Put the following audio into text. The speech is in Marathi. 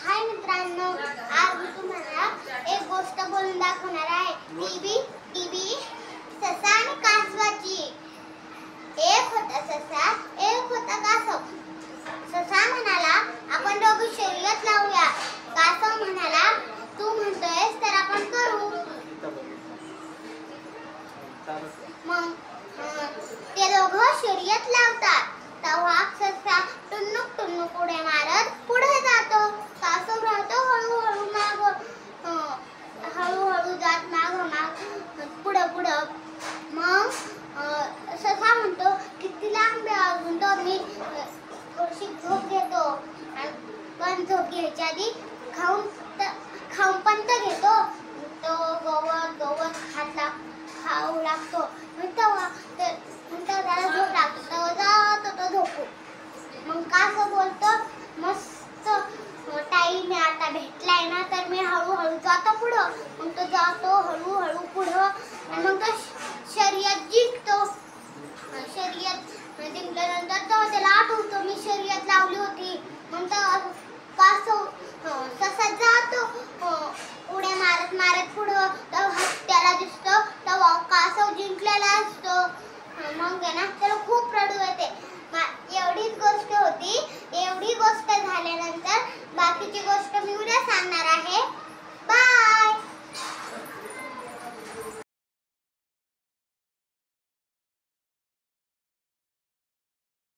हाय मित्रांनो, आज मी तुम्हाला एक गोष्ट बोलून दाखवणार आहे. टीबी ससा आणि कासवाची. एक होता ससा, एक होता कासव. ससा म्हणाला, आपण दोघे शर्यत लावूया. कासव म्हणाला, तू म्हणतोयस तर आपण करू. मग ते दोघं शर्यत लावतात. तेव्हा ससा टुन्नुक टुन्नुक उड्या मारत पुढे जातो. कासव राहतो हळूहळू जात माग पुढं. मग ससा म्हणतो, किती लांब आहे अजून, तर मी थोडीशी झोप घेतो. पण झोप घ्यायच्या आधी खाऊन पण तर घेतो. तो गवत खाऊ लागतो. तेव्हा त्याला झोप लागतो. तेव्हा जातो तो झोपू. मग कासव बोलतो, मस्त टाईम आहे आता भेटलाय ना, तर मी हळूहळू जातो पुढं. मग तो जातो हळूहळू पुढं आणि मग तो शर्यत जिंकतो. शर्यत जिंकल्यानंतर तो त्याला आठवतो, मी शर्यत लावली होती. मग कासव ससा जातो उड्या मारत